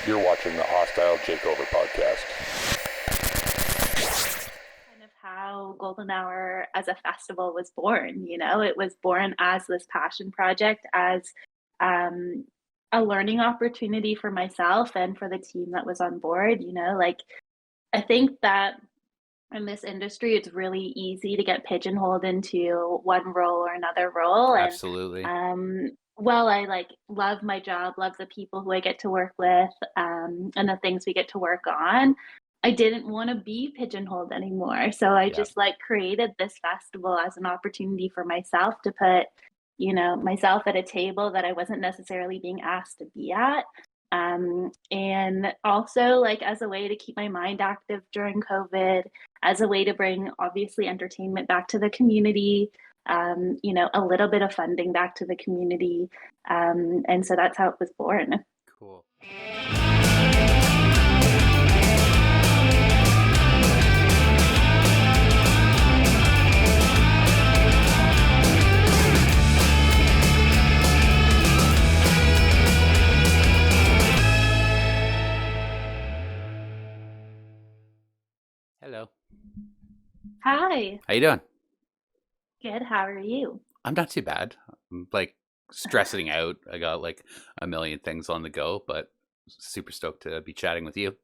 You're watching the Hostile Takeover podcast. Kind of how Golden Hour as a festival was born. It was born as this passion project, as um, a learning opportunity for myself and for the team that was on board. Like, I think that in this industry, it's really easy to get pigeonholed into one role or another role. And Absolutely. well, I like love my job, love the people who I get to work with, and the things we get to work on. I didn't want to be pigeonholed anymore. So I Yeah. just like created this festival as an opportunity for myself to put, myself at a table that I wasn't necessarily being asked to be at. And also like as a way to keep my mind active during COVID, as a way to bring obviously entertainment back to the community, a little bit of funding back to the community. And so that's how it was born. Cool. Hello. Hi, How you doing? good. How are you? I'm not too bad. I'm like stressing out. I got like a million things on the go, but super stoked to be chatting with you.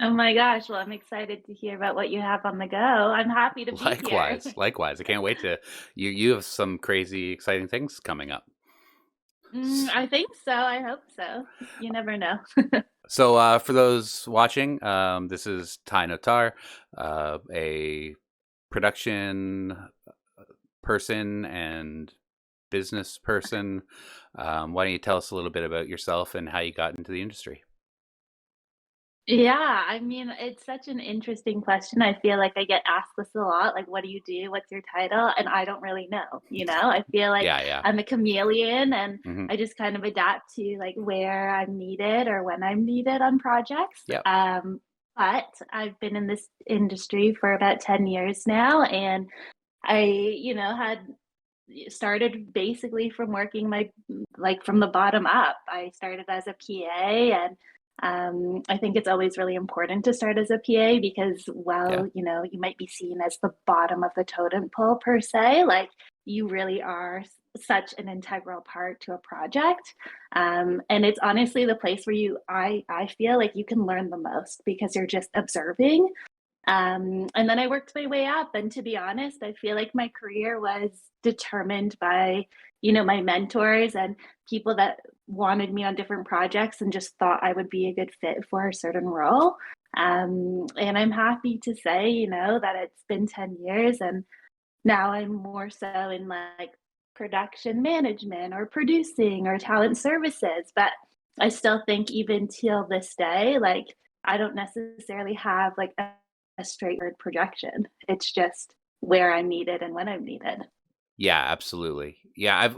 Oh my gosh. Well, I'm excited to hear about what you have on the go. I'm happy to be here. Likewise. I can't wait to you have some crazy exciting things coming up. I think so. I hope so. You never know. So for those watching, this is Tai Notar, a production person and business person. Why don't you tell us a little bit about yourself and how you got into the industry? Yeah, I mean, it's such an interesting question. I feel like I get asked this a lot, like, what do you do? What's your title? And I don't really know. I feel like Yeah. I'm a chameleon and Hmm. I just kind of adapt to like where I'm needed or when I'm needed on projects. Yep. But I've been in this industry for about 10 years now, and I, had started basically from working my like from the bottom up. I started as a PA, and I think it's always really important to start as a PA because, Yeah. well, you might be seen as the bottom of the totem pole per se. Like you really are such an integral part to a project, and it's honestly the place where I feel like you can learn the most because you're just observing. And then I worked my way up. And to be honest, I feel like my career was determined by, my mentors and people that wanted me on different projects and just thought I would be a good fit for a certain role. And I'm happy to say, that it's been 10 years and now I'm more so in like production management or producing or talent services. But I still think even till this day, like I don't necessarily have like a straightforward projection. It's just where I'm needed and when I'm needed. Yeah, absolutely. Yeah,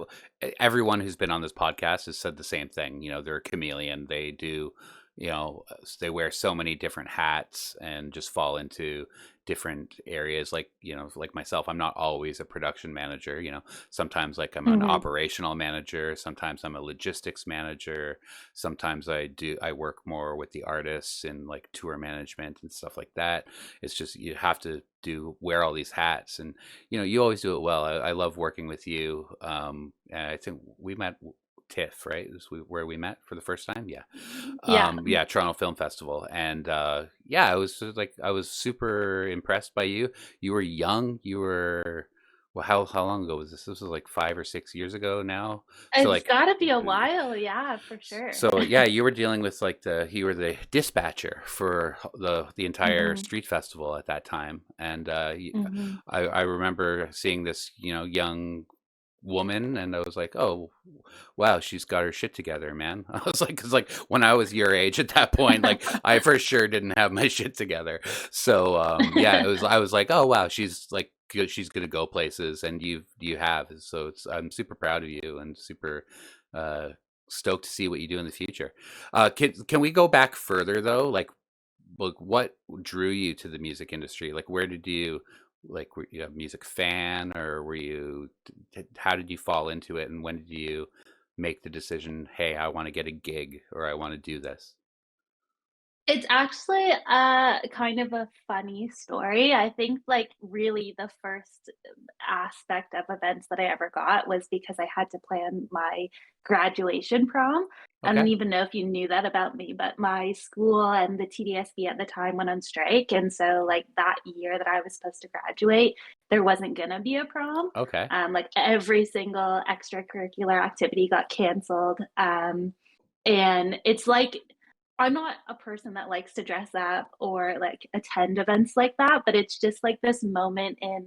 everyone who's been on this podcast has said the same thing. They're a chameleon. They do, they wear so many different hats and just fall into different areas. Like myself, I'm not always a production manager. Sometimes like I'm an Mhm. operational manager. Sometimes I'm a logistics manager. Sometimes I work more with the artists in like tour management and stuff like that. It's just you have to wear all these hats, and you always do it well. I love working with you. And I think we met TIFF, right? Where we met for the first time. Yeah. Yeah. Yeah, Toronto Film Festival. And yeah, I was super impressed by you. You were young. You were, well, how long ago was this? This was like 5 or 6 years ago now. So It's like got to be a while. Yeah, for sure. so yeah, you were dealing with like you were the dispatcher for the entire Hmm. street festival at that time, and Hmm. I remember seeing this young woman, and I was like, oh wow, she's got her shit together, man. I was like, because like when I was your age at that point, like I for sure didn't have my shit together. So yeah, I was like, oh wow, she's like good, she's gonna go places, and you have. So I'm super proud of you and super uh stoked to see what you do in the future. Can we go back further though? Like what drew you to the music industry? Like where did you like were you a music fan, or were you how did you fall into it, and when did you make the decision, hey, I want to get a gig or I want to do this? It's actually kind of a funny story. I think like really the first aspect of events that I ever got was because I had to plan my graduation prom. I Okay. don't even know if you knew that about me, but my school and the TDSB at the time went on strike. And so like that year that I was supposed to graduate, there wasn't gonna be a prom. Okay. Like every single extracurricular activity got canceled. And it's like I'm not a person that likes to dress up or like attend events like that, but it's just like this moment in,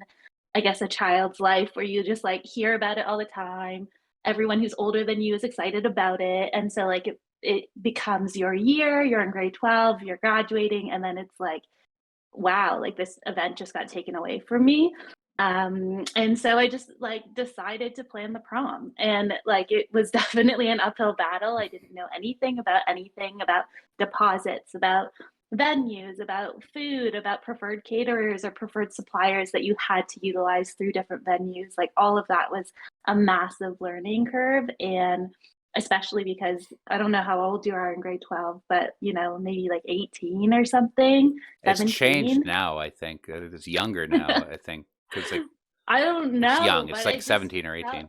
I guess, a child's life where you just like hear about it all the time. Everyone who's older than you is excited about it. And so, like, it becomes your year, you're in grade 12, you're graduating, and then it's like, wow, like this event just got taken away from me. And so I just like decided to plan the prom. And like it was definitely an uphill battle. I didn't know anything about deposits, about venues, about food, about preferred caterers or preferred suppliers that you had to utilize through different venues. Like all of that was a massive learning curve. And especially because I don't know how old you are in grade 12, but maybe like 18 or something, It's 17. changed now, I think. It's younger now, I think, because like I don't it's know, young. It's but like it just 17 or felt, 18.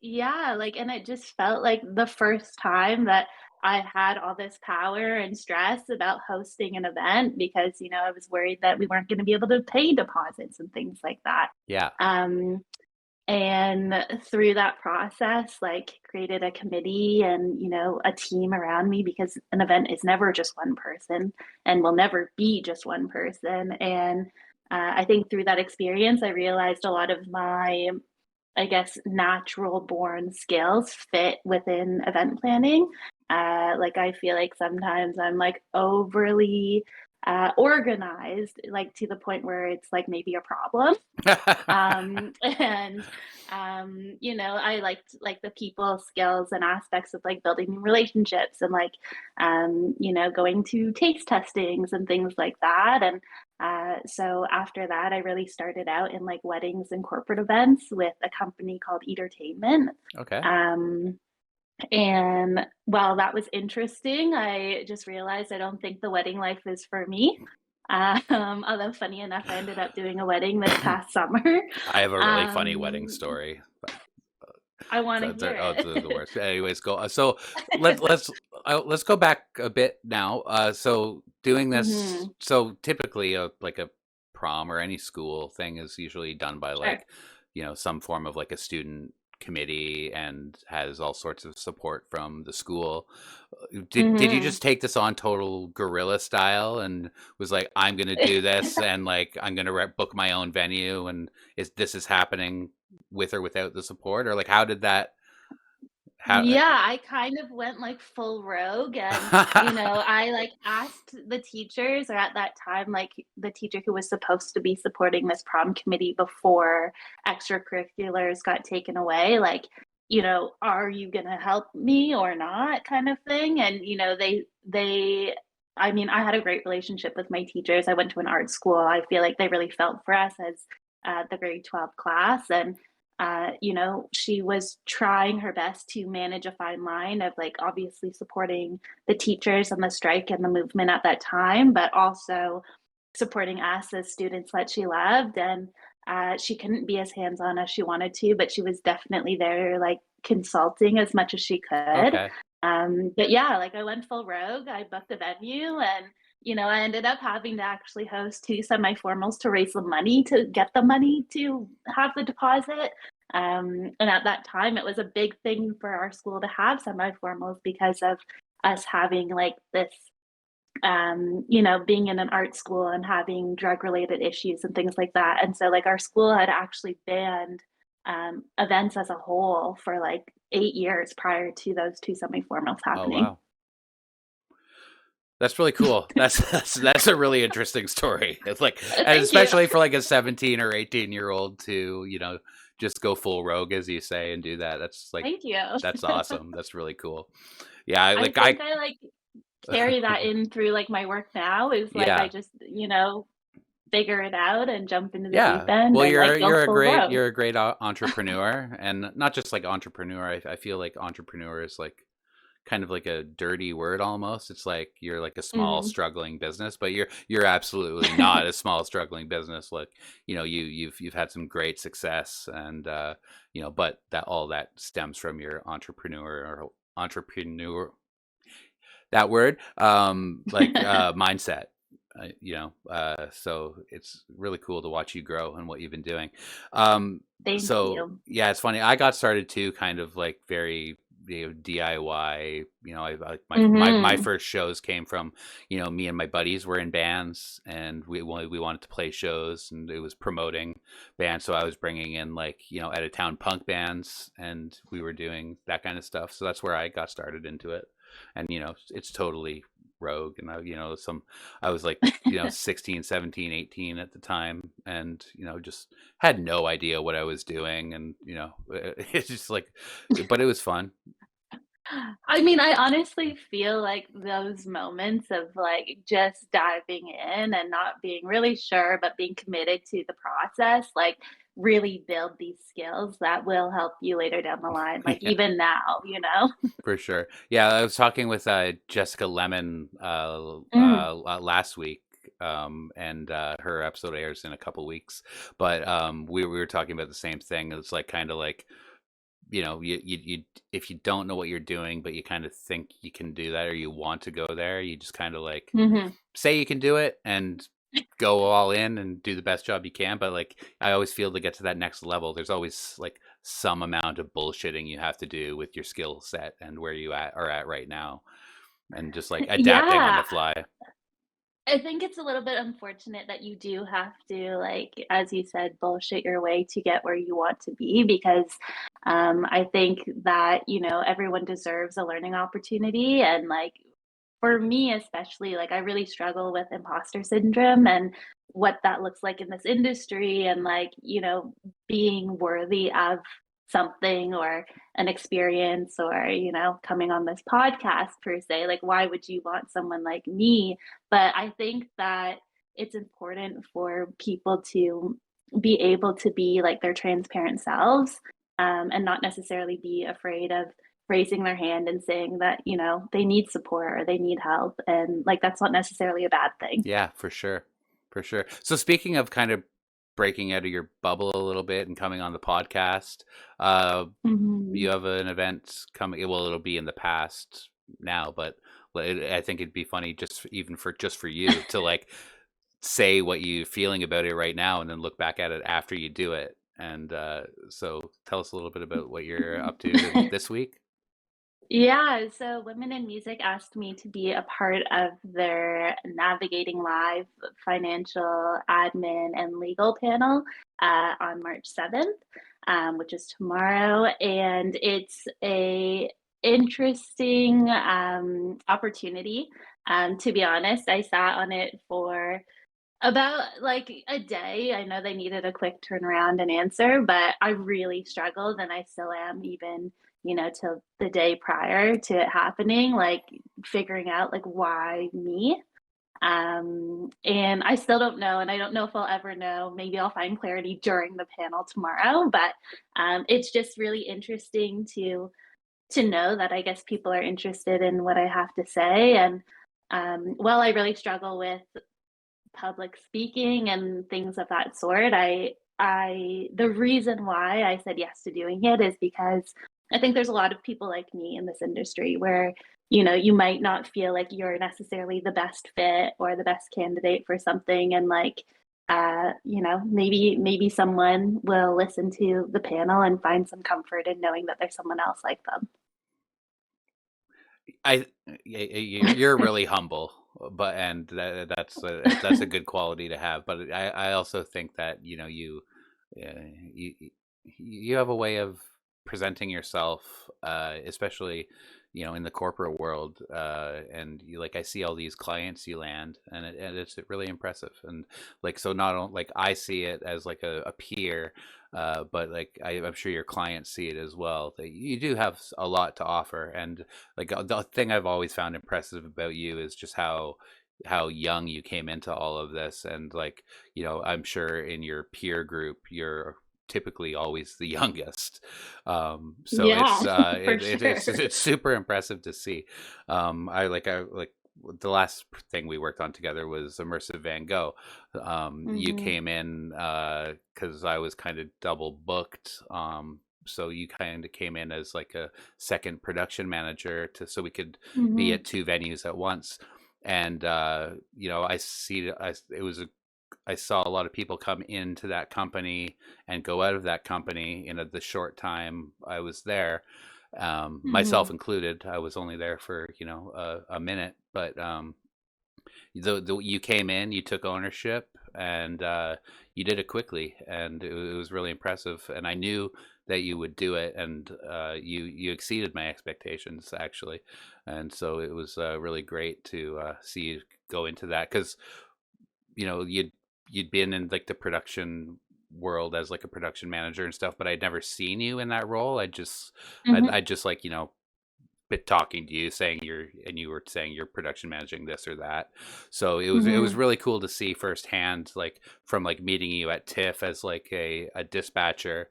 yeah, like, and it just felt like the first time that I had all this power and stress about hosting an event because, I was worried that we weren't going to be able to pay deposits and things like that. Yeah. Um, and through that process, like, created a committee and, a team around me because an event is never just one person and will never be just one person. And I think through that experience, I realized a lot of my, I guess, natural born skills fit within event planning. Like I feel like sometimes I'm like overly organized, like to the point where it's like maybe a problem. And I liked like the people skills and aspects of like building relationships and like going to taste testings and things like that. And so after that, I really started out in like weddings and corporate events with a company called Entertainment. Okay. Um, and while that was interesting, I just realized I don't think the wedding life is for me. Although funny enough, I ended up doing a wedding this past summer. I have a really funny wedding Um, story. I want to They're, hear oh, it. they're the worst. Anyways, go. So let's go back a bit now. So doing this. Hmm. So typically, like a prom or any school thing is usually done by Sure. like, some form of like a student committee and has all sorts of support from the school. Did you Hmm. just take this on total guerrilla style and was like, I'm gonna do this and like I'm gonna book my own venue and this is happening with or without the support, or like how did that how Yeah, I kind of went like full rogue and I like asked the teachers or at that time like the teacher who was supposed to be supporting this prom committee before extracurriculars got taken away like are you going to help me or not kind of thing and they I mean I had a great relationship with my teachers. I went to an art school. I feel like they really felt for us as the grade 12 class and she was trying her best to manage a fine line of like obviously supporting the teachers and the strike and the movement at that time, but also supporting us as students that she loved. And she couldn't be as hands on as she wanted to, but she was definitely there, like consulting as much as she could. okay. But yeah, like I went full rogue. I booked a venue and I ended up having to actually host two semi-formals to raise the money to get the money to have the deposit. And at that time, it was a big thing for our school to have semi-formals because of us having like this, being in an art school and having drug-related issues and things like that. And so, like, our school had actually banned events as a whole for like 8 years prior to those two semi-formals Oh happening. wow, that's really cool. That's a really interesting story. It's like, and Thank you. especially for like a 17 or 18-year old to just go full rogue as you say and do that. That's like Thank you. that's awesome. That's really cool. Yeah, I like think I like carry that in through like my work now is like I yeah. just, figure it out and jump into the deep Yeah. end Well, and like go you're a full great rogue. you're a great entrepreneur, and not just like entrepreneur. I feel like entrepreneur is like kind of like a dirty word almost. It's like you're like a small Mm. struggling business, but you're absolutely not a small struggling business. Like, you've had some great success, and but that all that stems from your entrepreneur, that word, mindset. So it's really cool to watch you grow and what you've been doing. Thank So you. yeah, it's funny. I got started too, kind of like very, DIY. My Hmm. first shows came from, me and my buddies were in bands, and we wanted to play shows, and it was promoting bands. So I was bringing in, like, out of town punk bands, and we were doing that kind of stuff. So that's where I got started into it. And it's totally rogue. And I was like, 16, 17, 18 at the time, and just had no idea what I was doing. And it's just like, but it was fun. I mean, I honestly feel like those moments of like just diving in and not being really sure, but being committed to the process, like really build these skills that will help you later down the line, like Yeah, even now, you know? for sure. Yeah, I was talking with Jessica Lemon Mm. last week. And her episode airs in a couple weeks, but we were talking about the same thing. It's like, kind of like, you if you don't know what you're doing, but you kind of think you can do that, or you want to go there, you just kind of like Hmm. say you can do it and go all in and do the best job you can. But like, I always feel, to get to that next level, there's always like some amount of bullshitting you have to do with your skill set and where you are at right now, and just like adapting on Yeah, the fly. I think it's a little bit unfortunate that you do have to, like, as you said, bullshit your way to get where you want to be because I think that, everyone deserves a learning opportunity. And, like, for me, especially, like, I really struggle with imposter syndrome and what that looks like in this industry and, like, being worthy of something or an experience or, coming on this podcast per se. Like, why would you want someone like me? But I think that it's important for people to be able to be like their transparent selves, and not necessarily be afraid of raising their hand and saying that, they need support or they need help. And like, that's not necessarily a bad thing. Yeah, for sure. For sure. So speaking of kind of breaking out of your bubble a little bit and coming on the podcast, uh, you Mhm. have an event coming. Well, it'll be in the past now, but I think it'd be funny, even for you to like say what you're feeling about it right now, and then look back at it after you do it. And so tell us a little bit about what you're up to this week. Yeah, so Women in Music asked me to be a part of their Navigating Live financial, admin, and legal panel on March 7th, which is tomorrow. And it's a interesting opportunity. To be honest, I sat on it for about like a day. I know they needed a quick turnaround and answer, but I really struggled and I still am even, till the day prior to it happening, like figuring out like why me. And I still don't know, and I don't know if I'll ever know. Maybe I'll find clarity during the panel tomorrow, but it's just really interesting to know that I guess people are interested in what I have to say. And while I really struggle with public speaking and things of that sort. The reason why I said yes to doing it is because I think there's a lot of people like me in this industry where, you might not feel like you're necessarily the best fit or the best candidate for something. And like, maybe someone will listen to the panel and find some comfort in knowing that there's someone else like them. I you're really humble, but and that's a good quality to have. But I also think that uh, you you have a way of presenting yourself, especially in the corporate world, and I see all these clients you land, and it's really impressive. And like, so not only like I see it as like a peer, but like I'm sure your clients see it as well. That you do have a lot to offer. And like, the thing I've always found impressive about you is just how young you came into all of this. And like, I'm sure in your peer group, you're typically always the youngest. So Yeah, for it's sure. super impressive to see. I like the last thing we worked on together was Immersive Van Gogh. You Hmm. came in because I was kind of double booked. So you kind of came in as like a second production manager to so we could be Hmm. at two venues at once. And I saw a lot of people come into that company and go out of that company in the short time I was there, myself Hmm. included. I was only there for a minute, but you came in, you took ownership, and you did it quickly, and it was really impressive. And I knew that you would do it, and you exceeded my expectations actually, and so it was really great to see you go into that because you'd been in like the production world as like a production manager and stuff, but I'd never seen you in that role. I Hmm. just like bit talking to you saying you were saying you're production managing this or that. So it was Hmm. really cool to see firsthand, like from like meeting you at TIFF as like a dispatcher.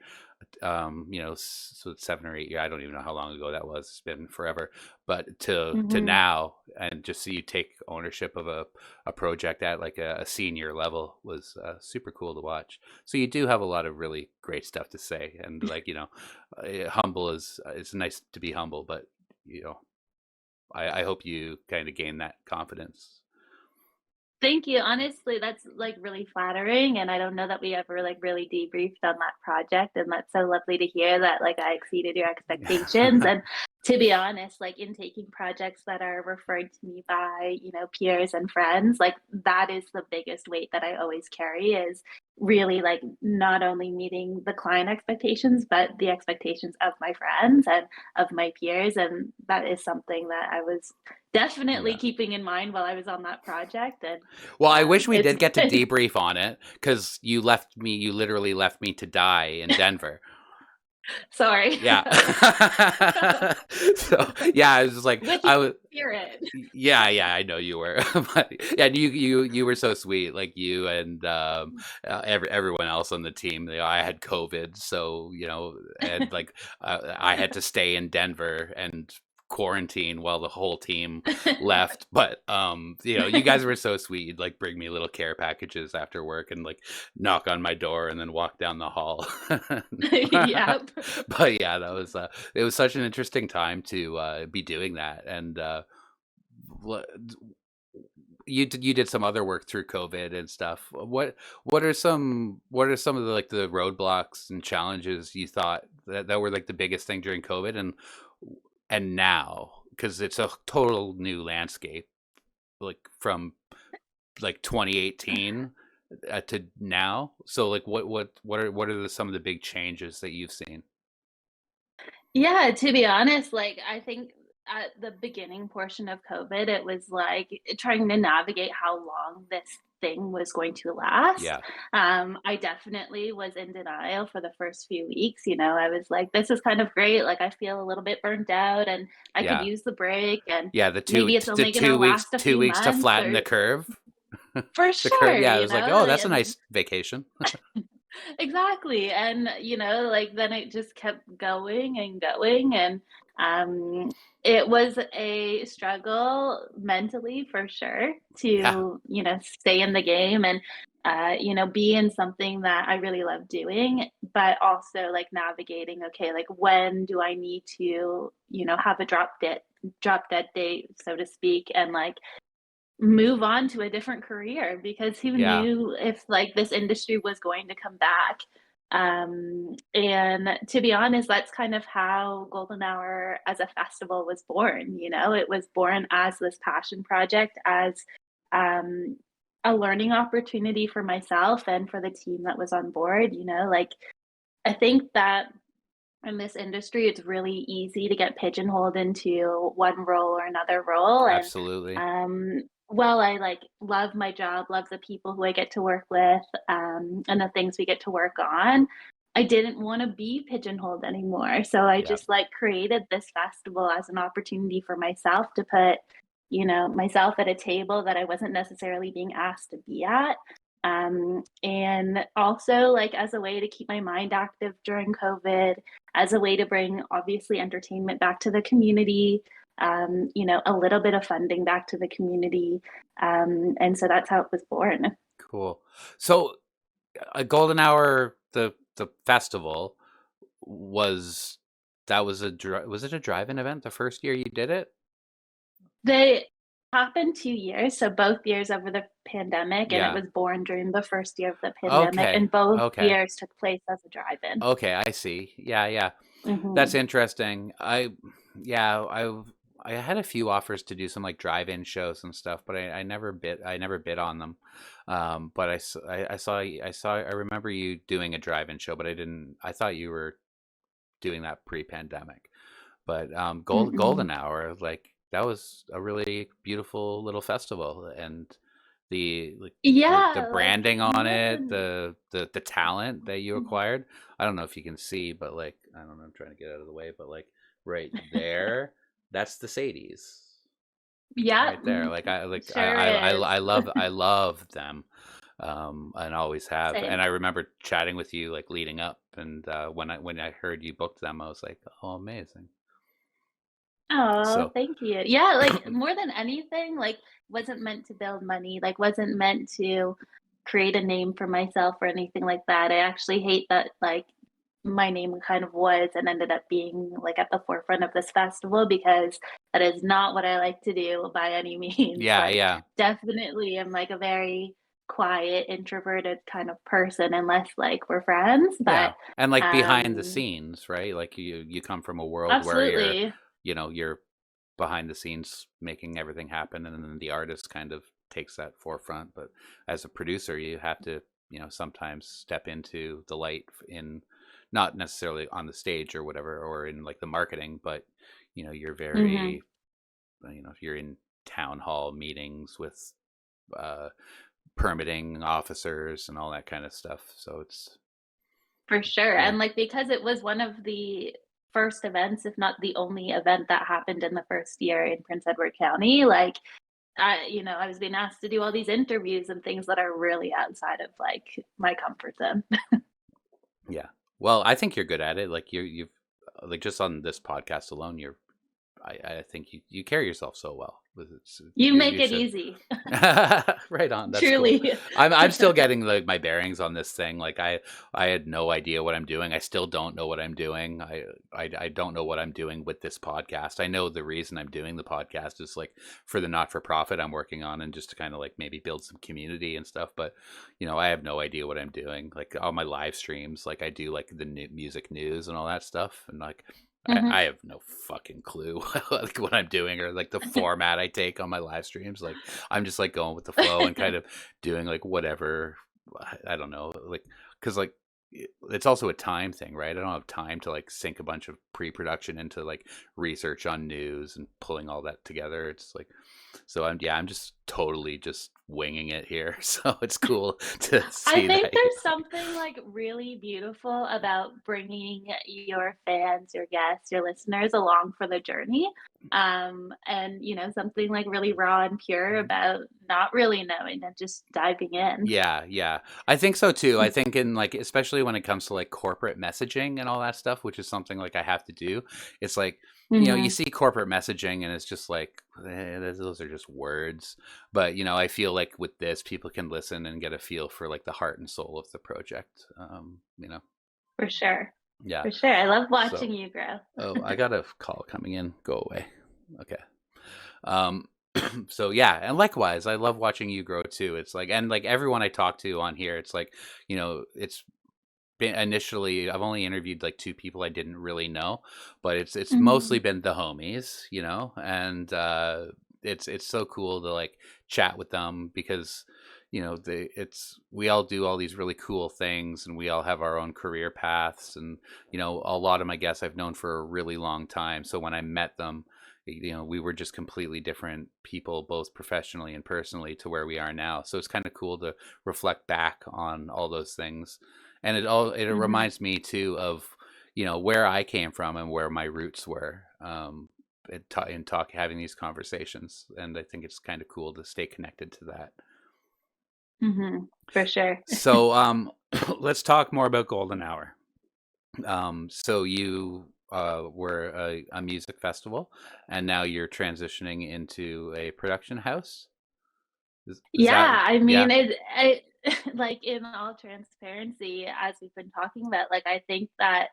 So it's 7 or 8 years. I don't even know how long ago that was. It's been forever. But to Hmm. now, and just see you take ownership of a project at like a senior level was super cool to watch. So you do have a lot of really great stuff to say, and like humble is it's nice to be humble, but you know I hope you kind of gain that confidence. Thank you. Honestly, that's like really flattering. And I don't know that we ever like really debriefed on that project. And that's so lovely to hear that like I exceeded your expectations. And to be honest, like in taking projects that are referred to me by, peers and friends, like that is the biggest weight that I always carry is really like not only meeting the client expectations, but the expectations of my friends and of my peers. And that is something that I was definitely Yeah. keeping in mind while I was on that project. And Well, I wish we it's did get to good. debrief on it because you literally left me to die in Denver. Sorry. Yeah. So yeah, I was just like With your I was. spirit. Yeah, yeah, I know you were. But yeah, you were so sweet, like you and everyone else on the team. I had COVID, so and like I had to stay in Denver and quarantine while the whole team left. But you guys were so sweet. You'd like bring me little care packages after work and like knock on my door and then walk down the hall. Yep. But yeah, that was it was such an interesting time to be doing that. And Wha- you did some other work through COVID and stuff. What are some of the like the roadblocks and challenges you thought that were like the biggest thing during COVID and now, because it's a total new landscape, like from like 2018 to now. So like some of the big changes that you've seen? Yeah, to be honest, like I think at the beginning portion of COVID, it was like trying to navigate how long this thing was going to last. Yeah, I definitely was in denial for the first few weeks. I was like, this is kind of great. Like I feel a little bit burnt out and I could yeah, use the break and yeah. maybe it's The only going to 2 weeks, last a two few weeks to months flatten or the curve. for The curve, sure, yeah. I was like, oh, that's a and nice vacation. exactly, and, like, then it just kept going and going, and, it was a struggle mentally for sure Yeah, to, stay in the game and, be in something that I really love doing, but also, like, navigating, okay, like, when do I need to, have a drop dead date, so to speak, and, like, move on to a different career because who yeah, knew if like this industry was going to come back. And to be honest, that's kind of how Golden Hour as a festival was born. It was born as this passion project, as um, a learning opportunity for myself and for the team that was on board. Like I think that in this industry, it's really easy to get pigeonholed into one role or another role. And absolutely. well, I like love my job, love the people who I get to work with, and the things we get to work on. I didn't want to be pigeonholed anymore. So I Yeah, just like created this festival as an opportunity for myself to put, myself at a table that I wasn't necessarily being asked to be at. And also like as a way to keep my mind active during COVID, as a way to bring obviously entertainment back to the community, a little bit of funding back to the community. And so that's how it was born. Cool. So a golden hour, the festival was was it a drive-in event the first year you did it? They happened 2 years, so both years over the pandemic, and it Yeah. was born during the first year of the pandemic, Okay. and both Okay. years took place as a drive-in. Okay, I see. Yeah, yeah. That's Hmm. interesting. Yeah, I had a few offers to do some like drive-in shows and stuff, but I never bid on them. But I remember you doing a drive-in show, but I thought you were doing that pre-pandemic. But Golden Mm-mm. Hour, like that was a really beautiful little festival, and the Yeah, like branding on more it, than the talent that you acquired. I don't know if you can see, but like I don't know, I'm trying to get out of the way, but like right there, that's the Sadies yeah, right there. Like sure is. I love them, and always have. Same. And I remember chatting with you like leading up, and when I heard you booked them, I was like, oh, amazing. Oh, So thank you. Yeah, like more than anything, like wasn't meant to build money, like wasn't meant to create a name for myself or anything like that. I actually hate that like my name kind of was and ended up being like at the forefront of this festival because that is not what I like to do by any means. yeah, Like yeah. definitely I'm like a very quiet, introverted kind of person unless like we're friends. Yeah. But And like behind the um scenes, right? Like you come from a world where absolutely. you're behind the scenes making everything happen, and then the artist kind of takes that forefront. But as a producer, you have to, sometimes step into the light in not necessarily on the stage or whatever, or in like the marketing, but you're Hmm. very, if you're in town hall meetings with uh permitting officers and all that kind of stuff. So it's For sure, yeah. and, like, because it was one of the first events, if not the only event that happened in the first year in Prince Edward County, like, I was being asked to do all these interviews and things that are really outside of, like, my comfort zone. Yeah. Well, I think you're good at it. Like you've like just on this podcast alone, I think you carry yourself so well. You make You're it so easy, right on. That's cool. truly. I'm still getting like my bearings on this thing. Like I had no idea what I'm doing. I still don't know what I'm doing. I don't know what I'm doing with this podcast. I know the reason I'm doing the podcast is like for the not for profit I'm working on, and just to kind of like maybe build some community and stuff. But I have no idea what I'm doing. Like all my live streams, like I do like the music news and all that stuff, and like I Mhm. have no fucking clue like what I'm doing or like the format I take on my live streams. Like I'm just like going with the flow and kind of doing like whatever. I don't know, like because like it's also a time thing, right? I don't have time to like sink a bunch of pre-production into like research on news and pulling all that together. It's like so I'm just totally just winging it here. So it's cool to I see think that. there's something like really beautiful about bringing your fans, your guests, your listeners along for the journey. And something like really raw and pure about not really knowing and just diving in. Yeah, yeah. I think so too. I think in like especially when it comes to like corporate messaging and all that stuff, which is something like I have to do. It's like, you Hmm. see corporate messaging and it's just like those are just words. But, I feel like with this people can listen and get a feel for like the heart and soul of the project. For sure. Yeah. For sure. I love So, watching you grow. oh, I got a call coming in. Go away. Okay. Um, so yeah, and likewise, I love watching you grow too. It's like, and like everyone I talk to on here, it's like, it's been initially, I've only interviewed like two people I didn't really know, but it's mostly Mhm. been the homies, and it's so cool to like chat with them because we all do all these really cool things and we all have our own career paths, and a lot of my guests I've known for a really long time, so when I met them, we were just completely different people, both professionally and personally, to where we are now. So it's kind of cool to reflect back on all those things, and it Mhm. reminds me too of where I came from and where my roots were, in having these conversations, and I think it's kind of cool to stay connected to that. For sure. So let's talk more about Golden Hour. So you were a music festival, and now you're transitioning into a production house. Is that, Yeah, I yeah? mean, it like in all transparency, as we've been talking about, like I think that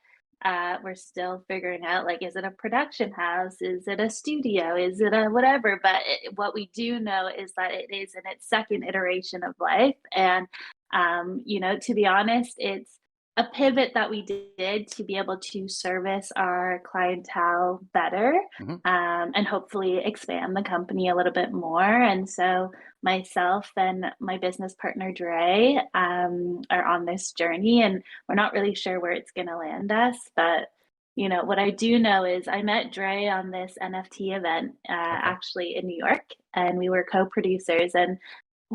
we're still figuring out like, is it a production house? Is it a studio? Is it a whatever? But what we do know is that it is in its second iteration of life. And, to be honest, it's a pivot that we did to be able to service our clientele better, Hmm. and hopefully expand the company a little bit more. And so, myself and my business partner Dre are on this journey, and we're not really sure where it's going to land us. But what I do know is I met Dre on this NFT event, Okay. actually in New York, and we were co-producers. And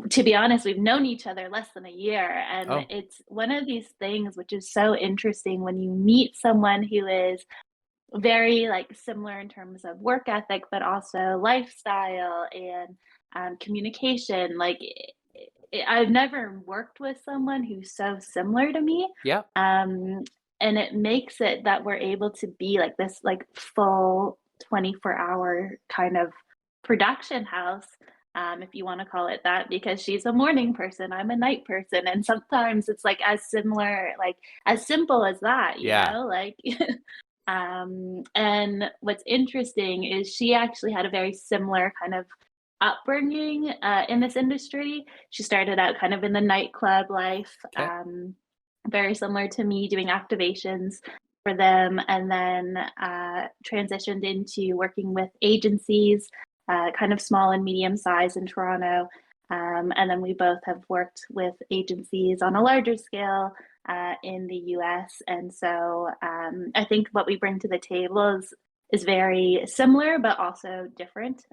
to be honest, we've known each other less than a year, and Oh, it's one of these things which is so interesting when you meet someone who is very like similar in terms of work ethic, but also lifestyle and communication. Like I've never worked with someone who's so similar to me, yeah. um, and it makes it that we're able to be like this like full 24-hour kind of production house. If you want to call it that, because she's a morning person, I'm a night person, and sometimes it's like as similar, like as simple as that, Yeah. like and what's interesting is she actually had a very similar kind of upbringing in this industry. She started out kind of in the nightclub life, Okay. very similar to me, doing activations for them, and then transitioned into working with agencies, kind of small and medium size in Toronto. And then we both have worked with agencies on a larger scale in the US. And so I think what we bring to the table is very similar, but also different.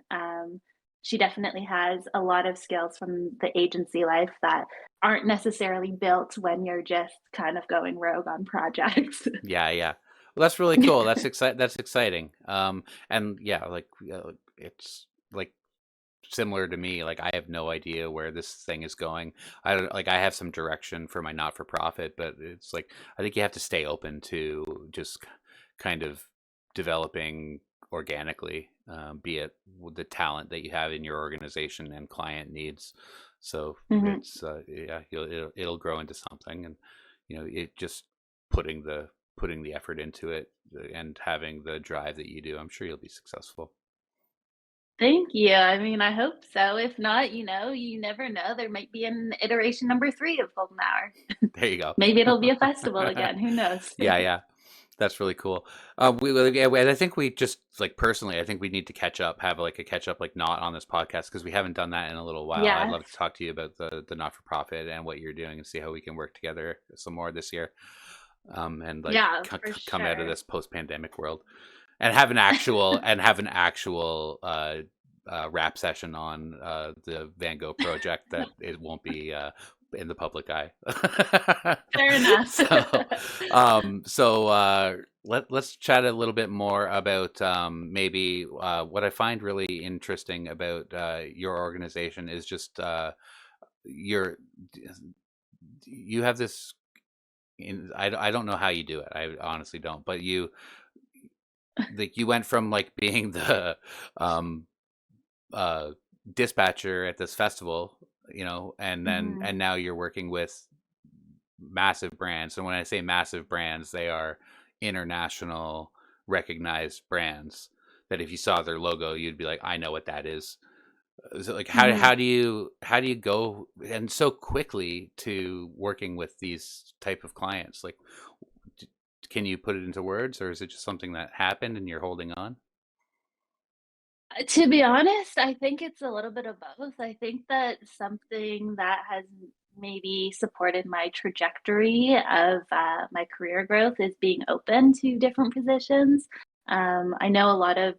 She definitely has a lot of skills from the agency life that aren't necessarily built when you're just kind of going rogue on projects. Yeah, yeah. Well, that's really cool. That's exciting. And yeah, like it's like similar to me. Like I have no idea where this thing is going. I don't like. I have some direction for my not for profit, but it's like I think you have to stay open to just kind of developing organically, be it with the talent that you have in your organization and client needs. So Mhm. it's yeah, it'll grow into something, and it just putting the putting the effort into it and having the drive that you do. I'm sure you'll be successful. Thank you. I mean, I hope so. If not, you never know. There might be an iteration number 3 of Golden Hour. There you go. Maybe it'll be a festival again. Who knows? Yeah, yeah. That's really cool. Yeah, and I think we just like personally, I think we need to catch up, have like a catch up, like not on this podcast because we haven't done that in a little while. I'd love to Yes. talk to you about the not for profit and what you're doing and see how we can work together some more this year. And like Yeah, for come out of sure. this post pandemic world and have an actual rap session on the Van Gogh project that it won't be in the public eye. Fair enough. so let's chat a little bit more about maybe what I find really interesting about your organization is just your you have this I don't know how you do it. I honestly don't, but you went from like being the um uh dispatcher at this festival, Mhm. and now you're working with massive brands. And when I say massive brands, they are international recognized brands that if you saw their logo, you'd be like, I know what that is. So like Mhm. how do you go and so quickly to working with these type of clients? Like d- can you put it into words, or is it just something that happened and you're holding on? To be honest, I think it's a little bit of both. I think that something that has maybe supported my trajectory of my career growth is being open to different positions. I know a lot of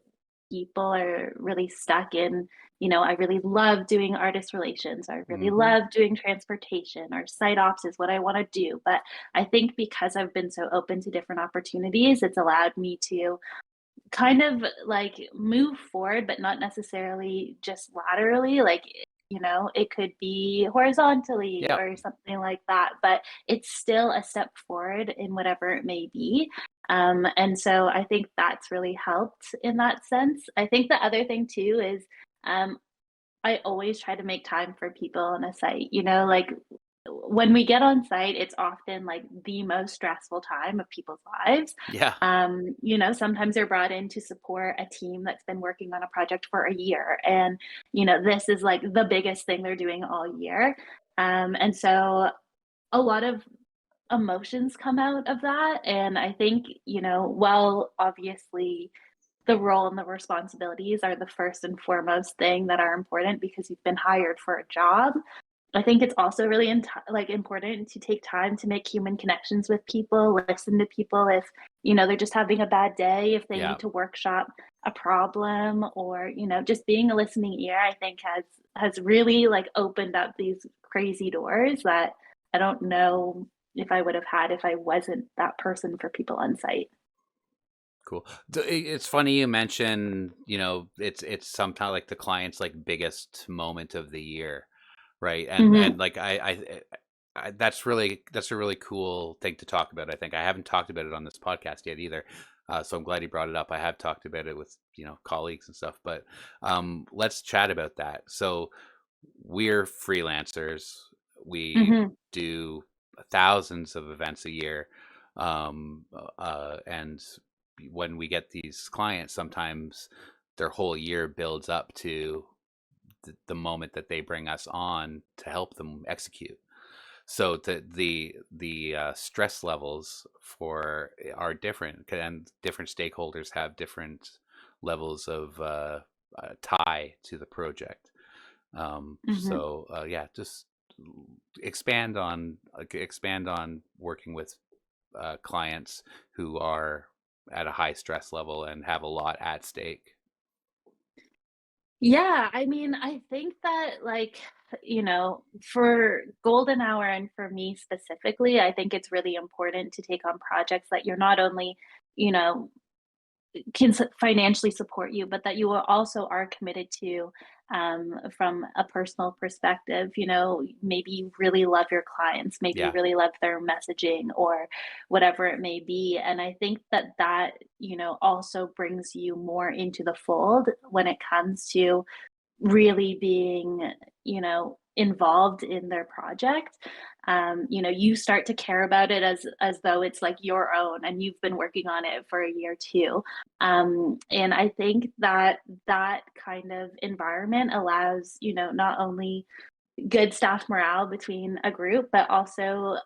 people are really stuck in, I really love doing artist relations, I really Hmm. love doing transportation, or site ops is what I want to do. But I think because I've been so open to different opportunities, it's allowed me to kind of like move forward, but not necessarily just laterally. Like it could be horizontally Yeah. or something like that, but it's still a step forward in whatever it may be. And so I think that's really helped in that sense. I think the other thing too is um, I always try to make time for people on a site, like when we get on site, it's often like the most stressful time of people's lives. Yeah. Sometimes they're brought in to support a team that's been working on a project for a year. And, this is like the biggest thing they're doing all year. And so a lot of emotions come out of that. And I think, while obviously the role and the responsibilities are the first and foremost thing that are important because you've been hired for a job. I think it's also really important to take time to make human connections with people, listen to people if, they're just having a bad day, if they Yeah. need to workshop a problem, or, just being a listening ear, I think has really like opened up these crazy doors that I don't know if I would have had if I wasn't that person for people on site. Cool. It's funny you mention, it's sometimes like the client's like biggest moment of the year, right? And Mhm. and like that's a really cool thing to talk about. I think I haven't talked about it on this podcast yet either. So I'm glad you brought it up. I have talked about it with, colleagues and stuff, but let's chat about that. So we're freelancers. We Mhm. do thousands of events a year. And when we get these clients, sometimes their whole year builds up to the moment that they bring us on to help them execute. So the stress levels for are different, and different stakeholders have different levels of tie to the project. Mhm. Yeah, just expand on working with clients who are at a high stress level and have a lot at stake. Yeah, I mean, I think that for golden hour and for me specifically, I think it's really important to take on projects that you're not only, you know, financially support you, but that you also are committed to from a personal perspective. Maybe you really love your clients, maybe you Yeah, really love their messaging or whatever it may be. And I think that also brings you more into the fold when it comes to really being, involved in their project. You start to care about it as though it's like your own and you've been working on it for a year too. And I think that kind of environment allows, not only good staff morale between a group, but also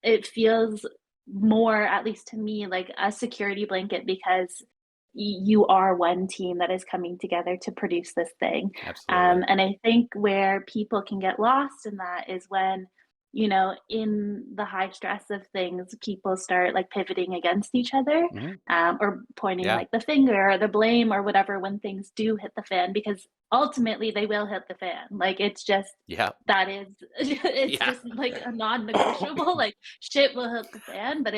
it feels more, at least to me, like a security blanket because you are one team that is coming together to produce this thing. absolutely. And I think where people can get lost in that is when, in the high stress of things, people start like pivoting against each other, Hmm. or pointing Yeah, like the finger or the blame or whatever when things do hit the fan, because ultimately they will hit the fan. Like it's just yeah, that is it's yeah, just like a non-negotiable. Like shit will hit the fan, but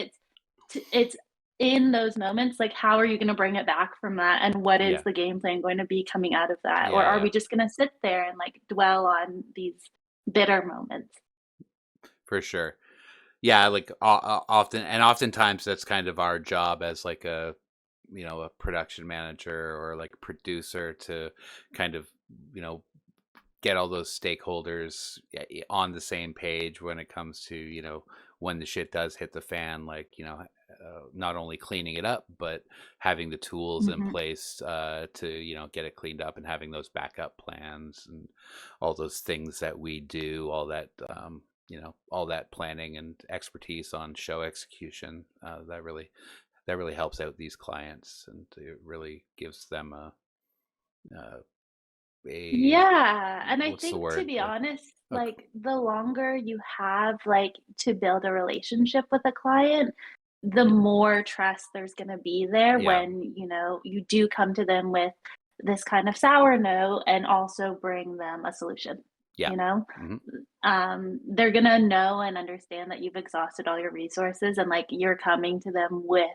it's in those moments, like how are you going to bring it back from that, and what is yeah, the game plan going to be coming out of that, or yeah, are yeah, we just going to sit there and like dwell on these bitter moments? for sure. Yeah, like oftentimes that's kind of our job as like a production manager or like producer to kind of, you know, get all those stakeholders on the same page when it comes to, when the shit does hit the fan, like, not only cleaning it up, but having the tools in Hmm. place to, get it cleaned up, and having those backup plans and all those things that we do, all that planning and expertise on show execution. That really helps out these clients, and it really gives them uh, a Yeah, and I what's the think, to word? be honest, A, like the longer you have like to build a relationship with a client, the more trust there's going to be there yeah, when, you do come to them with this kind of sour note and also bring them a solution, yeah. you know? Hmm. They're going to know and understand that you've exhausted all your resources and like you're coming to them with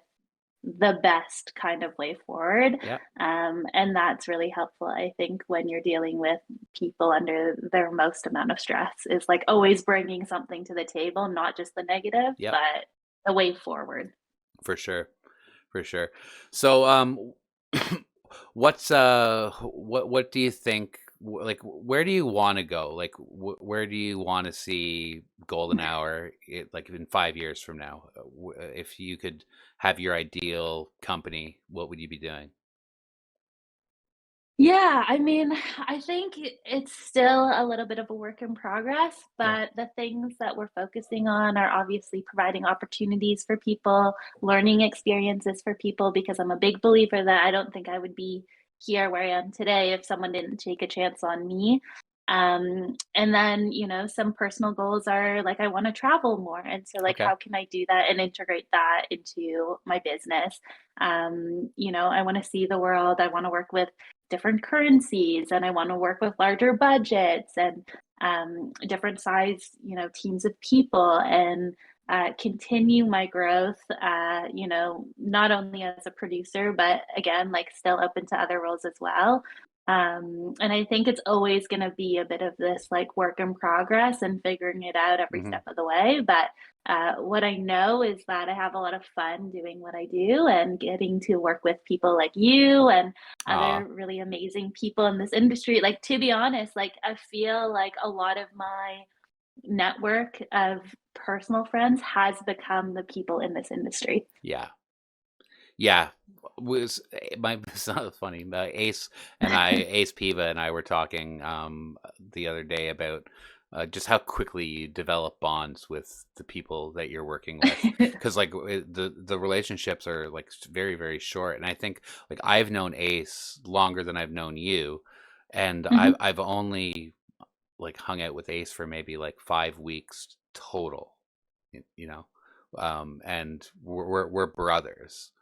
the best kind of way forward. Yeah. And that's really helpful, I think, when you're dealing with people under their most amount of stress, is like always bringing something to the table, not just the negative, Yep. but the way forward. For sure. For sure. So, what do you think? Like, where do you want to go? Like, where do you want to see Golden Hour? Like in 5 years from now, if you could have your ideal company, what would you be doing? Yeah, I mean, I think it's still a little bit of a work in progress, Yeah. but the things that we're focusing on are obviously providing opportunities for people, learning experiences for people, because I'm a big believer that I don't think I would be here where I am today if someone didn't take a chance on me. And then, some personal goals are like I want to travel more. And so like Okay. how can I do that and integrate that into my business? I want to see the world. I want to work with different currencies, and I want to work with larger budgets and different size, teams of people, and continue my growth, not only as a producer, but again, like still open to other roles as well. And I think it's always going to be a bit of this like work in progress and figuring it out every Hmm. step of the way. But what I know is that I have a lot of fun doing what I do and getting to work with people like you and Aw. other really amazing people in this industry. Like, to be honest, like, I feel like a lot of my network of personal friends has become the people in this industry. Yeah. Yeah, was my so funny. Ace Piva and I were talking the other day about just how quickly you develop bonds with the people that you're working with, because like the relationships are like very very short, and I think like I've known Ace longer than I've known you, and Mhm. I've only like hung out with Ace for maybe like 5 weeks total, you know, and we're brothers,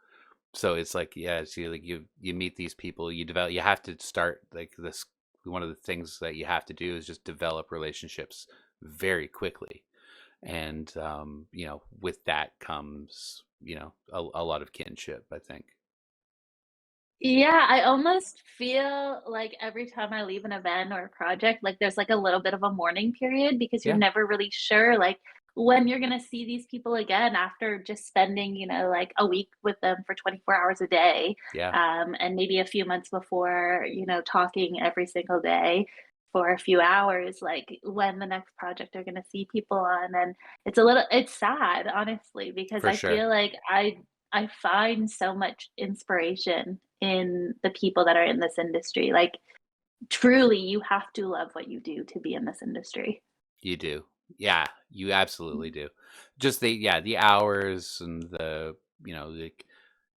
so it's like, yeah, it's like you meet these people, you develop, you have to start like this. One of the things that you have to do is just develop relationships very quickly, and with that comes a lot of kinship, I think. Yeah, I almost feel like every time I leave an event or a project, like there's like a little bit of a mourning period because you're Yeah, never really sure like when you're gonna see these people again after just spending, like a week with them for 24 hours a day. yeah, And maybe a few months before, talking every single day for a few hours, like when the next project are gonna see people on. And it's sad, honestly, because for I sure. feel like I find so much inspiration in the people that are in this industry. Like, truly, you have to love what you do to be in this industry. You do. Yeah, you absolutely do. Just the hours and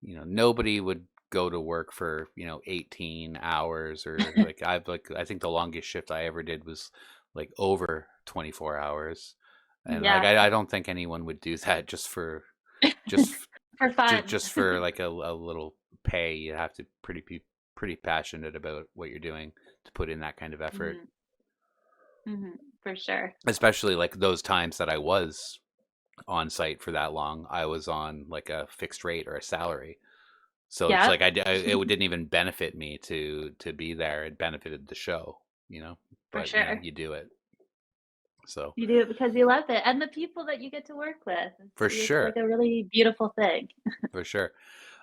nobody would go to work for 18 hours, or like I think the longest shift I ever did was like over 24 hours, and like Yeah, I don't think anyone would do that just for fun. just for like a little pay. You have to be pretty passionate about what you're doing to put in that kind of effort, Mhm, mhm, for sure. especially like those times that I was on site for that long. I was on like a fixed rate or a salary. So it's Yeah, like it didn't even benefit me to be there. It benefited the show, you know. for But sure. you do it. So You do it because you love it, and the people that you get to work with. for It's sure, like a really beautiful thing. for sure.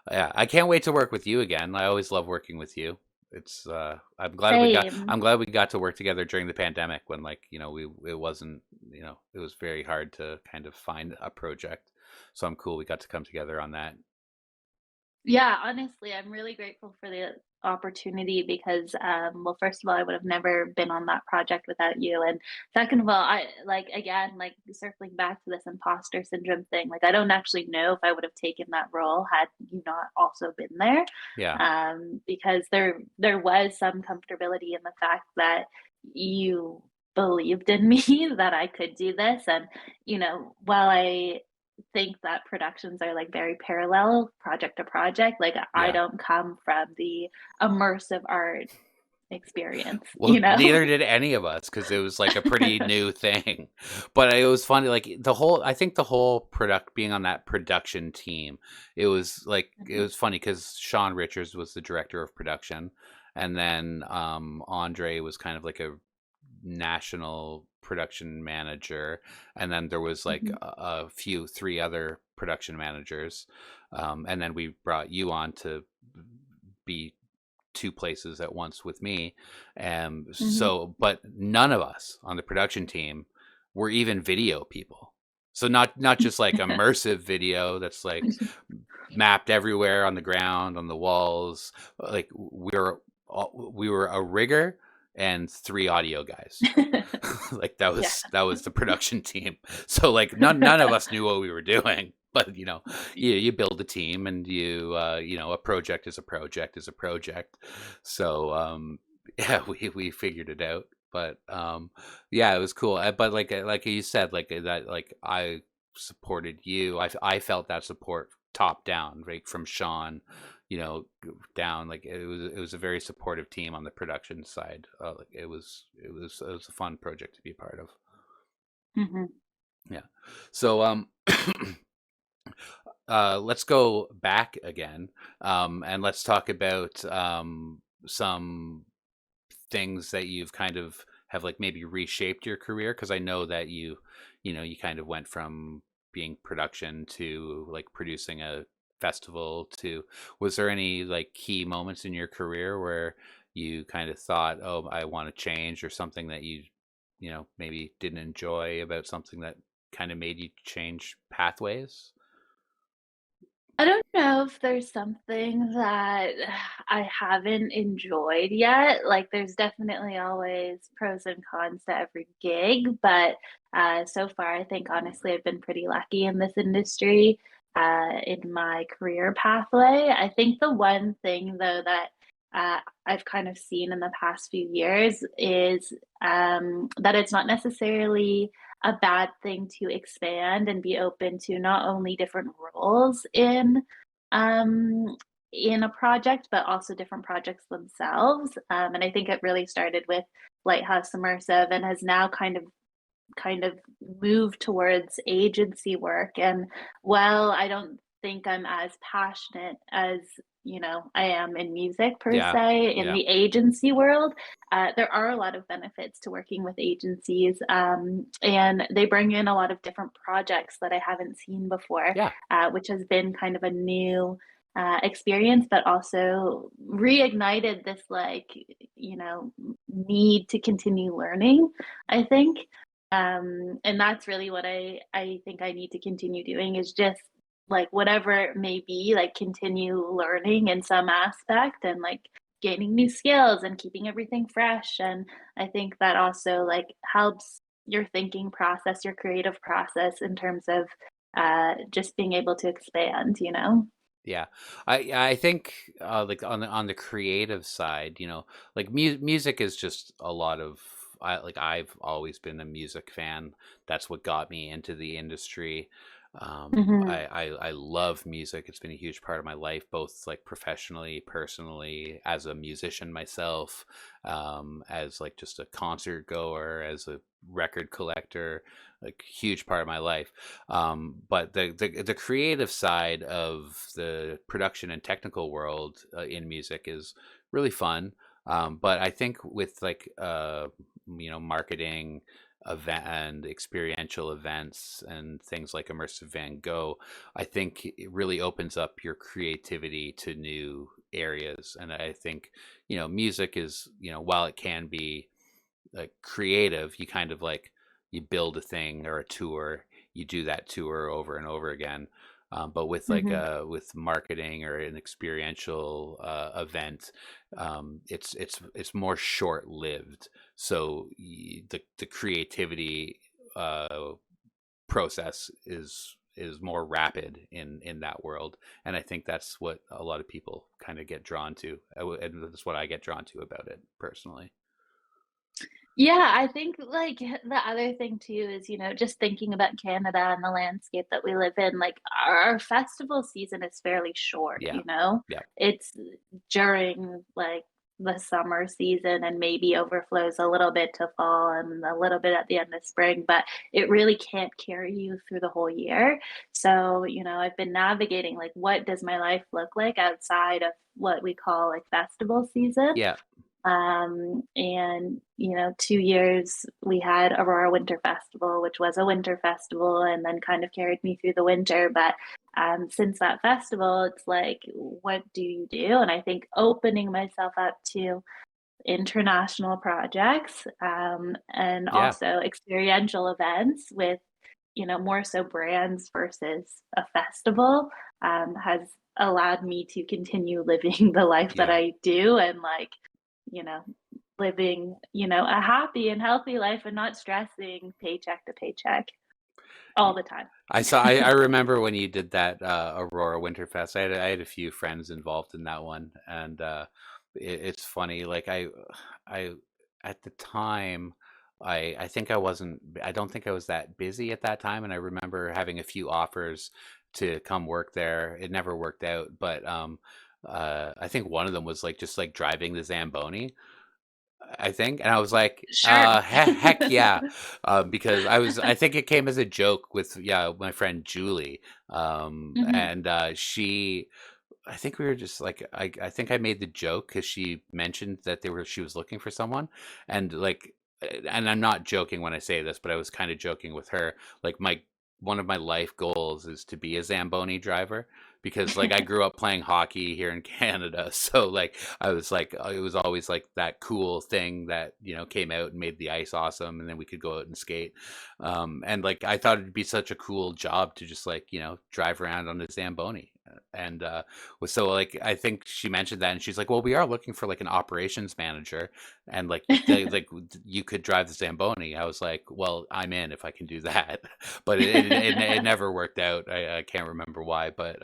Yeah, I can't wait to work with you again. I always love working with you. It's I'm Same. glad we got to work together during the pandemic when like, we it wasn't, it was very hard to kind of find a project. So I'm cool we got to come together on that. Yeah, honestly, I'm really grateful for the opportunity because, well, first of all, I would have never been on that project without you. And second of all, I like, again, like circling back to this imposter syndrome thing, like, I don't actually know if I would have taken that role had you not also been there. Yeah. Because there was some comfortability in the fact that you believed in me that I could do this. And, while I think that productions are like very parallel project to project. Like, I Yeah. don't come from the immersive art experience, Well, neither did any of us because it was like a pretty new thing. But it was funny, like I think the whole being on that production team, it was like, it was funny because Sean Richards was the director of production. And then Andre was kind of like a national production manager. And then there was like a few, three other production managers. And then we brought you on to be two places at once with me. So, but none of us on the production team were even video people. So not just like immersive video that's like mapped everywhere on the ground, on the walls. Like we were a rigger and three audio guys. Like that was the production team. So like none of us knew what we were doing. But you build a team, and a project is a project is a project. So yeah, we figured it out. But yeah, it was cool. But like you said, like that, like I supported you. I felt that support top down, right from Sean, down. Like it was a very supportive team on the production side. Like it was a fun project to be a part of. Yeah. So let's go back again, and let's talk about some things that you've kind of have like maybe reshaped your career, because I know that you kind of went from being production to like producing a festival to, was there any like key moments in your career where you kind of thought, oh, I want to change, or something that you maybe didn't enjoy about something that kind of made you change pathways? I don't know if there's something that I haven't enjoyed yet. Like, there's definitely always pros and cons to every gig, but so far, I think honestly, I've been pretty lucky in this industry, in my career pathway. I think the one thing, though, that I've kind of seen in the past few years is that it's not necessarily a bad thing to expand and be open to not only different roles um, in a project, but also different projects themselves. And I think it really started with Lighthouse Immersive and has now kind of moved towards agency work. And while I don't think I'm as passionate as I am in music per Yeah. se in Yeah. the agency world, there are a lot of benefits to working with agencies, and they bring in a lot of different projects that I haven't seen before, Yeah. which has been kind of a new experience, but also reignited this need to continue learning, I think. And that's really what I think I need to continue doing, is just like whatever it may be, like continue learning in some aspect and like gaining new skills and keeping everything fresh. And I think that also like helps your thinking process, your creative process in terms of just being able to expand. Yeah, I think like on the creative side, like music is just a lot of, I've always been a music fan. That's what got me into the industry. Hmm. I love music. It's been a huge part of my life, both like professionally, personally, as a musician myself, as like just a concert goer, as a record collector, like huge part of my life. But the creative side of the production and technical world in music is really fun. But I think with like marketing event and experiential events and things like immersive Van Gogh, I think it really opens up your creativity to new areas. And I think music is, while it can be like creative, you kind of like, you build a thing or a tour, you do that tour over and over again. But with like Hmm. with marketing or an experiential event, it's more short lived. So the creativity uh, process is more rapid in that world, and I think that's what a lot of people kind of get drawn to, and that's what I get drawn to about it personally. Yeah, I think like the other thing too is, just thinking about Canada and the landscape that we live in, like our festival season is fairly short, Yeah. Yeah. It's during like the summer season and maybe overflows a little bit to fall and a little bit at the end of spring, but it really can't carry you through the whole year. So, I've been navigating like what does my life look like outside of what we call like festival season. Yeah. And 2 years we had Aurora Winter Festival, which was a winter festival and then kind of carried me through the winter. But since that festival, it's like, what do you do? And I think opening myself up to international projects, and Yeah. also experiential events with, more so brands versus a festival, has allowed me to continue living the life that Yeah. I do and like, you know, living, a happy and healthy life and not stressing paycheck to paycheck all the time. I remember when you did that Aurora Winterfest. I had a few friends involved in that one, and it's funny. Like I at the time, I think I wasn't. I don't think I was that busy at that time, and I remember having a few offers to come work there. It never worked out, but I think one of them was like just like driving the Zamboni. I think, and I was like, Sure. heck yeah, because I think it came as a joke with, yeah, my friend Julie, Hmm. and I think we were just like, I think I made the joke because she mentioned that she was looking for someone, and like, and I'm not joking when I say this, but I was kind of joking with her, like one of my life goals is to be a Zamboni driver because like I grew up playing hockey here in Canada. So like I was like it was always like that cool thing that, came out and made the ice awesome and then we could go out and skate. And like I thought it'd be such a cool job to just like, drive around on a Zamboni. And so like I think she mentioned that and she's like, well, we are looking for like an operations manager and like like you could drive the Zamboni. I was like, well, I'm in if I can do that. But it never worked out. I can't remember why, but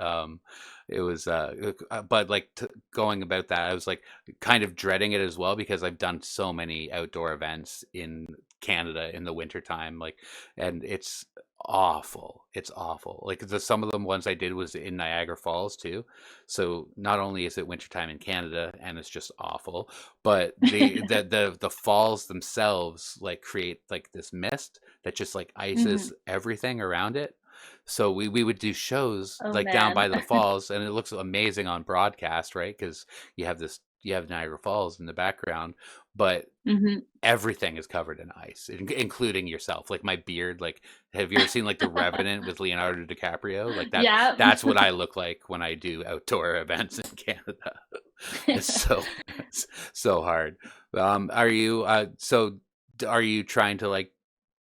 it was but like going about that, I was like kind of dreading it as well because I've done so many outdoor events in Canada in the wintertime, like, and it's awful. It's awful. Like some of the ones I did was in Niagara Falls too. So not only is it wintertime in Canada and it's just awful, but the falls themselves like create like this mist that just like Hmm. ices everything around it. So we would do shows Oh like down by man. the falls and it looks amazing on broadcast, right? Because you have Niagara Falls in the background, but Hmm. everything is covered in ice, including yourself. Like my beard, like have you ever seen like The Revenant with Leonardo DiCaprio? Like that Yeah. that's what I look like when I do outdoor events in Canada. It's so hard. Are you are you trying to like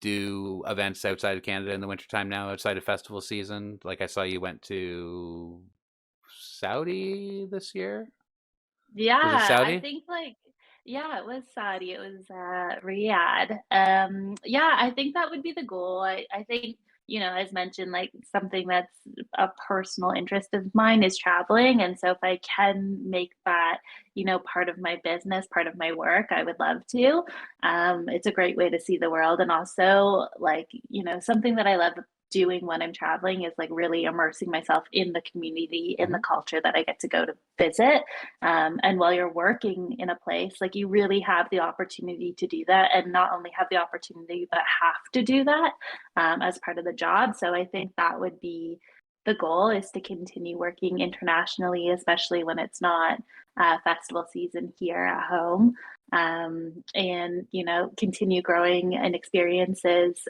do events outside of Canada in the wintertime now, outside of festival season? Like I saw you went to Saudi this year. Was it Yeah, I Saudi? think like yeah, it was Saudi. It was Riyadh. Yeah, I think that would be the goal. I think, as mentioned, like something that's a personal interest of mine is traveling. And so if I can make that, part of my business, part of my work, I would love to. It's a great way to see the world. And also like, something that I love doing when I'm traveling is like really immersing myself in the community, in the Hmm. culture that I get to go to visit. And while you're working in a place, like you really have the opportunity to do that, and not only have the opportunity, but have to do that as part of the job. So I think that would be the goal, is to continue working internationally, especially when it's not festival season here at home. And continue growing in experiences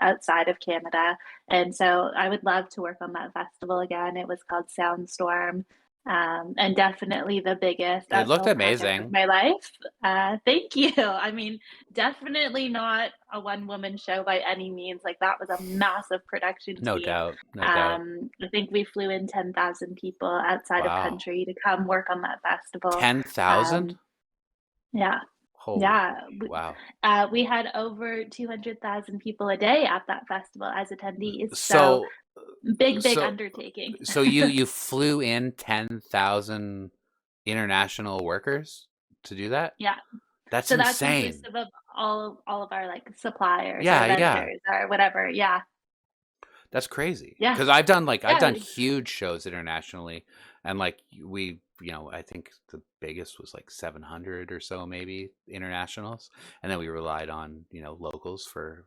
outside of Canada. And so I would love to work on that festival again. It was called Soundstorm, and definitely the biggest It looked uphill project of amazing. my life. Thank you. I mean, definitely not a one-woman show by any means. Like that was a massive production No team. doubt. No doubt. I think we flew in 10,000 people outside of Wow. country to come work on that festival. 10,000? Um, yeah, Holy yeah. wow. We had over 200,000 people a day at that festival as attendees. So So big so undertaking. so you flew in 10,000 international workers to do that? Yeah. That's So that's insane. inclusive of all of our like suppliers or Yeah, yeah. vendors or whatever. Yeah. That's crazy. Yeah. Because I've done Yeah. huge shows internationally, And like we, I think the biggest was like 700 or so, maybe internationals. And then we relied on, locals for,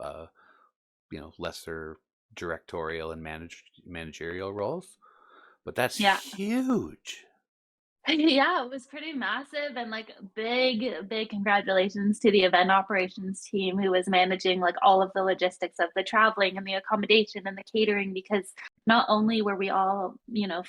uh, lesser directorial and managerial roles. But that's Yeah. huge. Yeah, it was pretty massive, and like big congratulations to the event operations team who was managing like all of the logistics of the traveling and the accommodation and the catering, because not only were we all,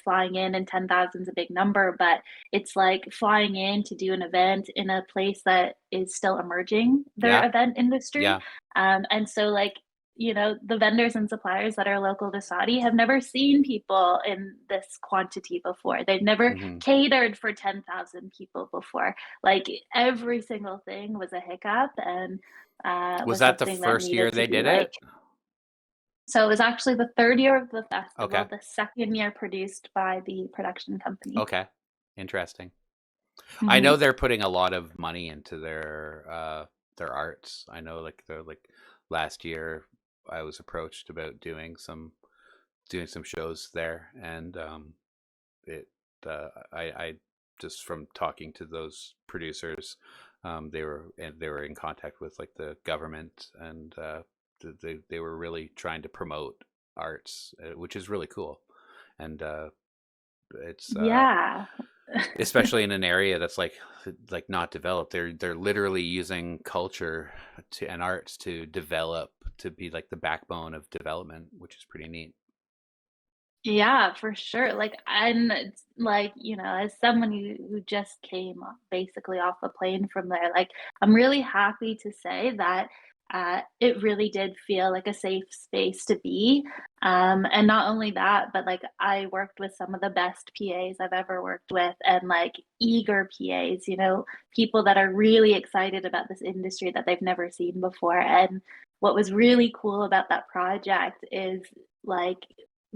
flying in, and 10,000 is a big number, but it's like flying in to do an event in a place that is still emerging their Yeah. event industry. Yeah. And so like, the vendors and suppliers that are local to Saudi have never seen people in this quantity before. They've never Hmm. catered for 10,000 people before. Like every single thing was a hiccup, and Was was that the something that first year needed to they be did like. it? So it was actually the third year of the festival, Okay. the second year produced by the production company. Okay. Interesting. I Hmm. know they're putting a lot of money into their arts. I know, like, last year I was approached about doing some shows there, and it I just, from talking to those producers, they were in contact with like the government, and they were really trying to promote arts, which is really cool. And it's Yeah. especially in an area that's like not developed. They're literally using culture and arts to develop, to be like the backbone of development, which is pretty neat. Yeah, for sure. Like, and it's like, as someone who just came basically off a plane from there, like, I'm really happy to say that it really did feel like a safe space to be. And not only that, but like, I worked with some of the best PAs I've ever worked with, and like eager PAs, people that are really excited about this industry that they've never seen before. And what was really cool about that project is like,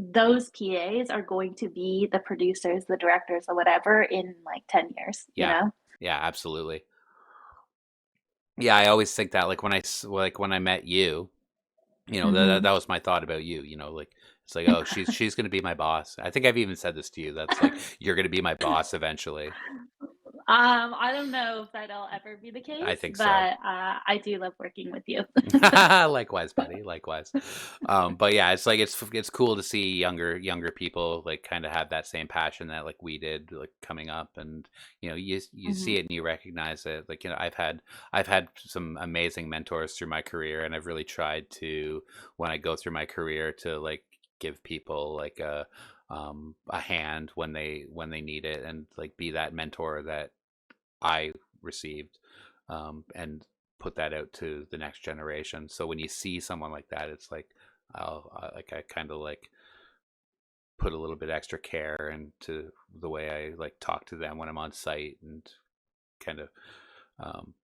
those PAs are going to be the producers, the directors, or whatever in like 10 years, Yeah, yeah, absolutely. Yeah, I always think that, like, when I met you, Hmm. that was my thought about you. Like, it's like, oh, she's gonna be my boss. I think I've even said this to you. That's like, you're gonna be my boss eventually. I don't know if that'll ever be the I case, think so. but I do love working with you. Likewise, buddy. Likewise. But yeah, it's like, it's cool to see younger people like kind of have that same passion that like we did, like, coming up. And you Hmm. see it and you recognize it. Like, I've had some amazing mentors through my career, and I've really tried to, when I go through my career, to like give people like a hand when they need it, and like be that mentor that I received, and put that out to the next generation. So when you see someone like that, it's like, like, I kind of like put a little bit extra care into the way I like talk to them when I'm on site, and kind of, um,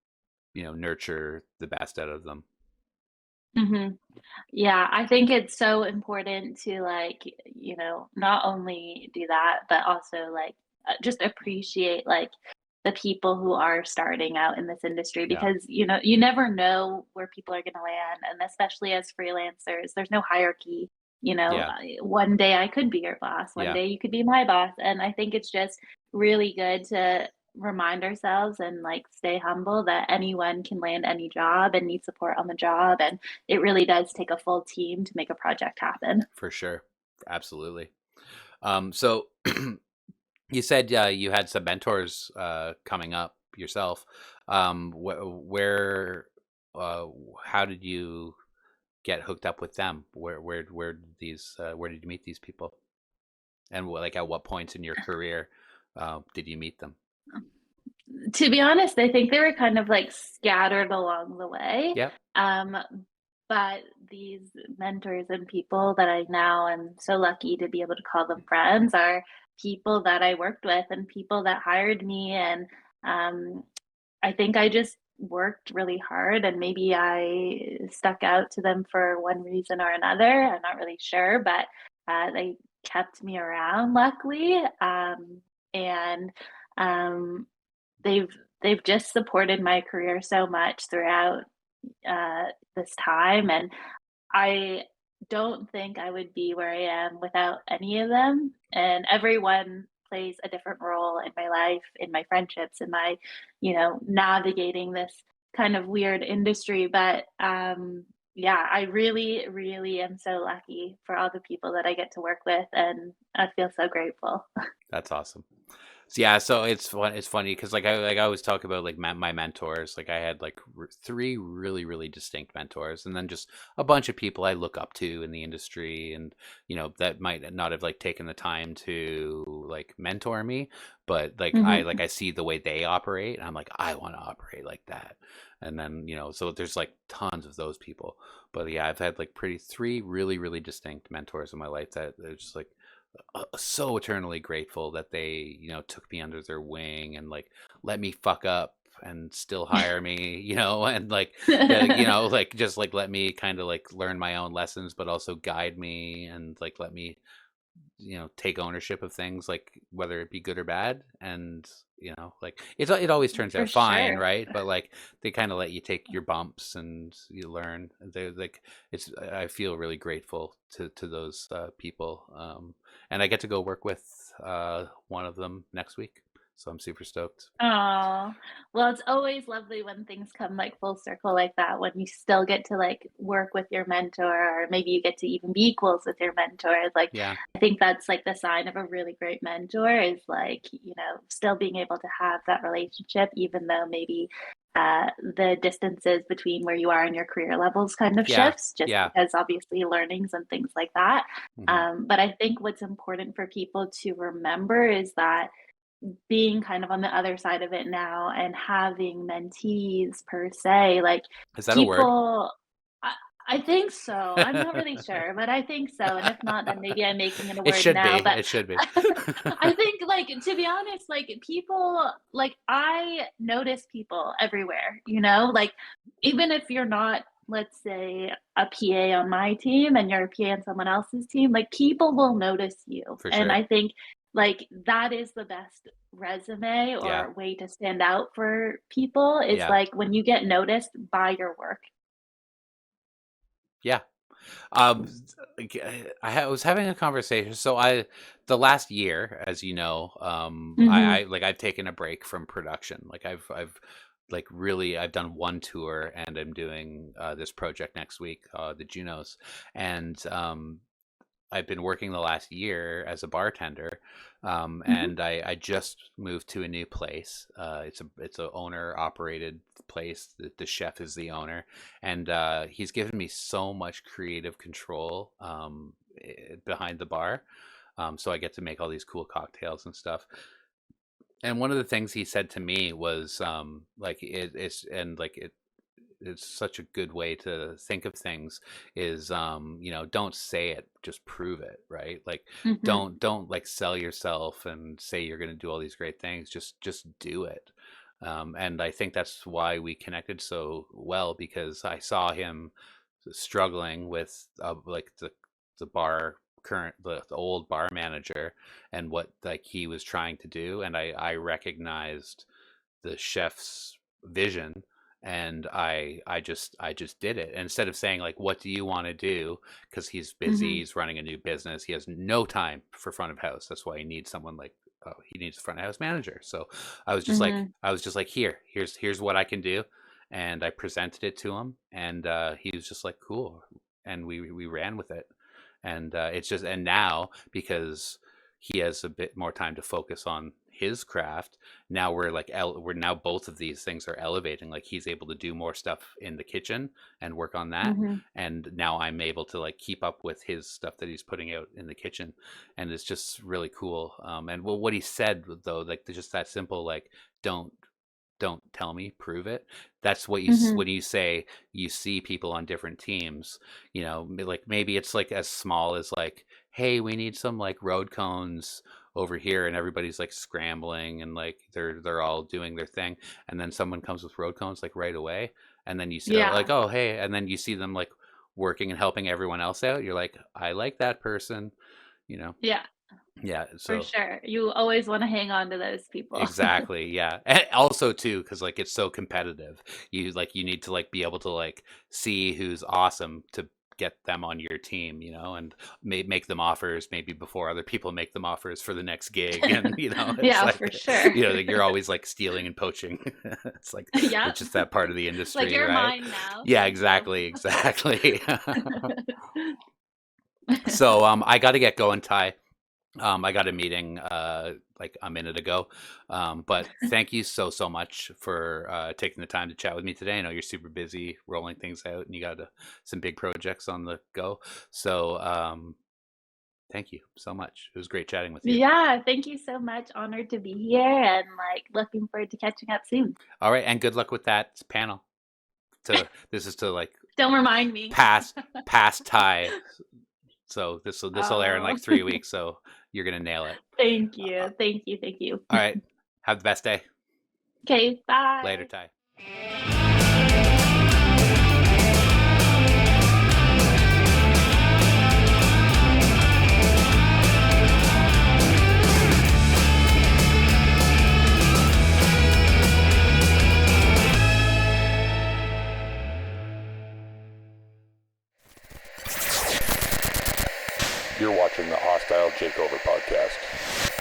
nurture the best out of them. Hmm. Yeah, I think it's so important to like, not only do that, but also like just appreciate like the people who are starting out in this industry, Yeah, because you never know where people are going to land, and especially as freelancers, there's no hierarchy. yeah, One day I could be your boss, one yeah, day you could be my boss, and I think it's just really good to remind ourselves and like stay humble that anyone can land any job and need support on the job, and it really does take a full team to make a project happen. for sure, absolutely. So you said you had some mentors coming up yourself. Where, uh, how did you get hooked up with them? Where did you meet these people? And like, at what points in your career did you meet them? To be honest, I think they were kind of like scattered along the way. Yep. Um, but these mentors and people that I now am so lucky to be able to call them friends are people that I worked with and people that hired me. And um, I think I just worked really hard, and maybe I stuck out to them for one reason or another. I'm not really sure, but they kept me around, luckily. And um, they've they've just supported my career so much throughout uh, this time, and I don't think I would be where I am without any of them. And everyone plays a different role in my life, in my friendships, in my, navigating this kind of weird industry. But yeah, I really, really am so lucky for all the people that I get to work with, and I feel so grateful. That's awesome. So, yeah, so it's fun. It's funny because I always talk about like my mentors. Like I had like three really really distinct mentors, and then just a bunch of people I look up to in the industry, and that might not have like taken the time to like mentor me, but like Hmm. I see the way they operate, and I'm like I want to operate like that. And then so there's like tons of those people, but yeah, I've had like pretty three really really distinct mentors in my life that they're just like so eternally grateful that they took me under their wing and like let me fuck up and still hire me, and like like just like let me kind of like learn my own lessons but also guide me and like let me take ownership of things, like whether it be good or bad. And like it always turns For out fine, sure. right? But like they kind of let you take your bumps and you learn. They're like I feel really grateful to those people. And I get to go work with one of them next week, so I'm super stoked. Oh, well, it's always lovely when things come like full circle like that, when you still get to like work with your mentor, or maybe you get to even be equals with your mentor. Like, Yeah, I think that's like the sign of a really great mentor is like, still being able to have that relationship, even though maybe the distances between where you are and your career levels kind of yeah, shifts, just yeah. because obviously learnings and things like that. Hmm. But I think what's important for people to remember is that being kind of on the other side of it now and having mentees per se, like Is that a word? people, I, I think so. I'm not really sure, but I think so. And if not, then maybe I'm making it a It word should be. now. But It should be. I think, like, to be honest, like people, like I notice people everywhere, like even if you're not, let's say, a PA on my team and you're a PA on someone else's team, like people will notice you. For And sure. I think like that is the best resume Yeah, or way to stand out for people is yeah, like when you get noticed by your work. yeah. Like, I was having a conversation. So the last year, as you know, Mhm. I've taken a break from production. Like I've like really, I've done one tour and I'm doing this project next week, the Junos. And I've been working the last year as a bartender, Mhm. and I just moved to a new place. It's a owner operated place. The chef is the owner, and he's given me so much creative control behind the bar. So I get to make all these cool cocktails and stuff. And one of the things he said to me was like it's and like it's such a good way to think of things is don't say it, just prove it, right? Like Mhm. don't like sell yourself and say you're going to do all these great things, just do it. And I think that's why we connected so well, because I saw him struggling with like the bar current the old bar manager and what like he was trying to do, and I recognized the chef's vision, and I just did it. And instead of saying like what do you want to do, because he's busy, Mhm. he's running a new business, he has no time for front of house. That's why he needs someone like he needs a front of house manager. So Mhm. I was just like here's what I can do, and I presented it to him, and he was just like cool, and we ran with it. And it's just, and now because he has a bit more time to focus on his craft, now we're like we're now both of these things are elevating. Like he's able to do more stuff in the kitchen and work on that, Mhm. and now I'm able to like keep up with his stuff that he's putting out in the kitchen. And it's just really cool. And well, what he said though, like just that simple, like don't don't tell me, prove it. That's what Mhm. when you say you see people on different teams, like maybe it's like as small as like, hey, we need some like road cones over here, and everybody's like scrambling and like they're all doing their thing, and then someone comes with road cones like right away, and then you say like, Yeah. oh hey, and then you see them like working and helping everyone else out. You're like, I like that person, you know. Yeah. Yeah, For so sure. You always want to hang on to those people. exactly, yeah. And also too, because like it's so competitive. You need to like be able to like see who's awesome to get them on your team, and make them offers maybe before other people make them offers for the next gig. And, it's Yeah, like, for sure. like you're always like stealing and poaching. It's like, Yeah. it's just that part of the industry, Like, you're right? mine now. Yeah, Thank you. exactly. So, I got to get going, Ty. I got a meeting like a minute ago, but thank you so much for taking the time to chat with me today. I know you're super busy rolling things out, and you got some big projects on the go. So thank you so much. It was great chatting with you. Yeah, thank you so much. Honored to be here, and like looking forward to catching up soon. All right, and good luck with that panel. This is to like Don't remind me. past Ty. So this will air in like 3 weeks. So you're gonna nail it. Thank you. Thank you. Thank you. All right. Have the best day. Okay, bye. Later, Ty. You're watching the Hostile Takeover podcast.